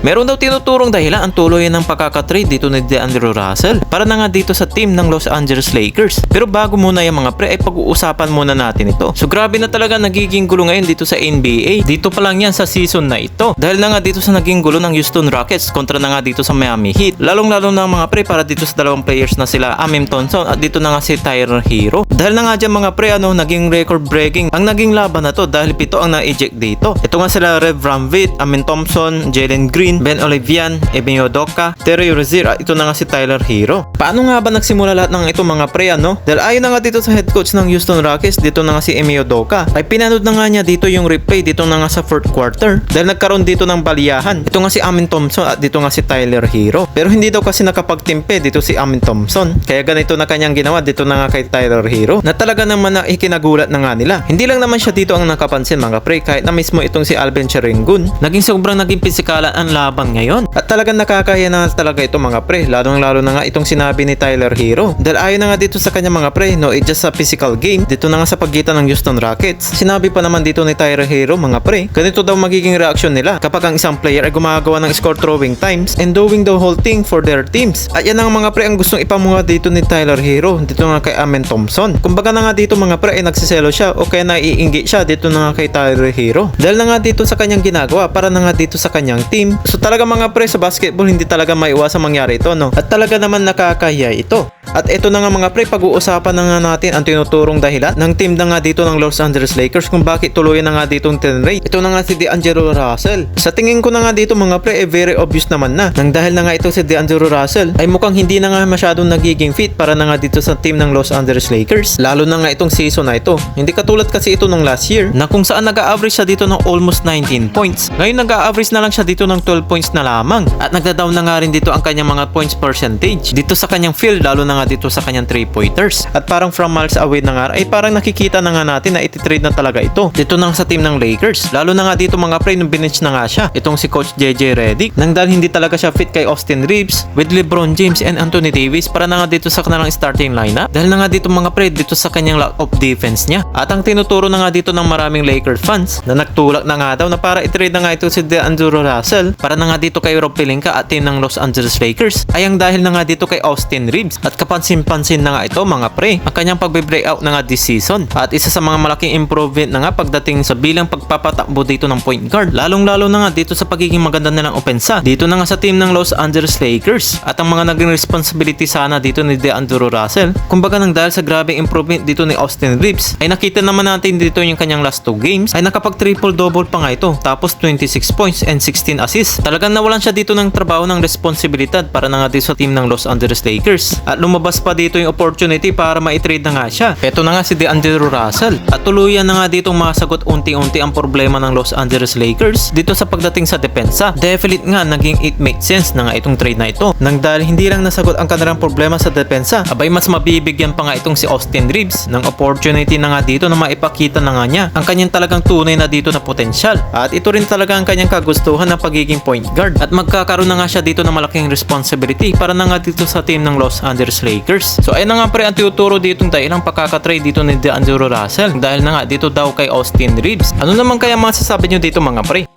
Meron daw tinuturong dahilan ang tuloy ng pagkakatrade dito ni DeAndre Russell para na nga dito sa team ng Los Angeles Lakers. Pero bago muna yung mga pre ay pag-uusapan muna natin ito. So grabe na talaga nagiging gulo ngayon dito sa NBA. Dito pa lang yan sa season na ito. Dahil na nga dito sa naging gulo ng Houston Rockets kontra na nga dito sa Miami Heat. Lalong-lalo na mga pre para dito sa dalawang players na sila Amen Thompson at dito na nga si Tyler Hero. Dahil na nga dyan mga pre naging record breaking ang naging laban na to dahil 7 ang na-eject dito. Ito nga sila Rev Ramvit, Amen Thompson, Jalen Green, Ben Olivian, Emi Udoka, Terry Rozier at ito na nga si Tyler Hero. Paano nga ba nagsimula lahat ng ito mga pre Dahil ayon na nga dito sa head coach ng Houston Rockets, dito na nga si Emi Udoka, ay pinanood na nga niya dito yung replay dito na nga sa fourth quarter dahil nagkaroon dito ng baliyahan. Ito nga si Amen Thompson at dito nga si Tyler Hero. Pero hindi daw kasi nakapagtimpe dito si Amen Thompson. Kaya ganito na kanyang ginawa dito na nga kay Tyler Hero na talaga naman na ikinagulat na nga nila. Hindi lang naman siya dito ang nakapansin mga pre kahit na mismo itong si Alvin Sharingun. Sobrang naging pisikalan ang laban ngayon. At talagang nakakaya na talaga ito mga pre. Lalong-lalo na nga itong sinabi ni Tyler Hero. Dahil ayon na nga dito sa kanya mga pre, it's just a physical game. Dito na nga sa pagitan ng Houston Rockets. Sinabi pa naman dito ni Tyler Hero mga pre, ganito daw magiging reaksyon nila kapag ang isang player ay gumagawa ng score throwing times and doing the whole thing for their teams. At yan ang mga pre ang gustong ipamuha dito ni Tyler Hero. Dito nga kay Amen Thompson. Kumbaga na nga dito mga pre ay nagsiselo siya o kaya naiinggit siya dito na nga kay Tyler Hero. Dahil na nga dito sa kanyang ginagawa para na nga dito sa kanyang team. So talaga mga pre sa basketball hindi talaga maiwasan mangyari ito At talaga naman nakakahiya ito. At ito na nga mga pre, pag-uusapan na nga natin ang tinuturong dahilan ng team na nga dito ng Los Angeles Lakers kung bakit tuluyan na nga ditong tinrade. Ito na nga si DeAndre Russell. Sa tingin ko na nga dito mga pre, very obvious naman na. Nang dahil na nga ito si DeAndre Russell ay mukhang hindi na nga masyadong nagiging fit para na nga dito sa team ng Los Angeles Lakers. Lalo na nga itong season na ito. Hindi katulad kasi ito nung last year na kung saan nag-a-average siya dito ng almost 19 points. Ngayon nag-a-average na lang siya dito ng 12 points na lamang. At nagda-down na nga rin dito ang kanyang mga points percentage dito sa kanyang field, lalo na nga dito sa kanyang 3-pointers. At parang from miles away na nga ay parang nakikita na nga natin na ititrade na talaga ito dito na sa team ng Lakers. Lalo na nga dito mga pre nung binitch na nga siya itong si Coach JJ Redick nang dahil hindi talaga siya fit kay Austin Reeves with LeBron James and Anthony Davis para na nga dito sa kanilang starting lineup. Dahil na nga dito mga pre dito sa kanyang lack of defense niya. At ang tinuturo na nga dito ng maraming Lakers fans na nagtulak na nga daw na para i-trade na nga ito si DeAndre Russell para na nga dito kay Rob Pelinka at team ng Los Angeles Lakers ay ang dahil na nga dito kay Austin Reeves. At kapansin-pansin na nga ito mga pre ang kanyang pagbe-breakout na nga this season. At isa sa mga malaking improvement na nga pagdating sa bilang pagpapatakbo dito ng point guard. Lalong-lalo na nga dito sa pagiging maganda nilang opensa dito na nga sa team ng Los Angeles Lakers. At ang mga naging responsibility sana dito ni DeAndre Russell, kumbaga nang dahil sa grabing improvement dito ni Austin Reeves ay nakita naman natin dito yung kanyang last 2 games ay nakapag triple-double pa nga ito tapos 26 points and 16 assists. Talagang nawalan siya dito ng trabaho ng responsibilidad para na nga dito sa team ng Los Angeles Lakers. At lumabas pa dito yung opportunity para ma-trade na nga siya. Ito na nga si DeAndre Russell. At tuluyan na nga ditong masagot unti-unti ang problema ng Los Angeles Lakers dito sa pagdating sa depensa. Definite nga naging it makes sense na nga itong trade na ito. Nang dahil hindi lang nasagot ang kanilang problema sa depensa, abay mas mabibigyan pa nga itong si Austin Reeves ng opportunity na nga dito na maipakita na nga niya ang kanyang talagang tunay na dito na potensyal. At ito rin talaga ang kanyang kagustuhan na pagiging point guard. At magkakaroon na nga siya dito ng malaking responsibility para na nga dito sa team ng Los Angeles Lakers. So ayun na nga pre ang tuturo ditong dahilang pagkakatrade dito ni DeAndre Russell dahil na nga dito daw kay Austin Reeves. Ano naman kaya masasabi nyo dito mga pre?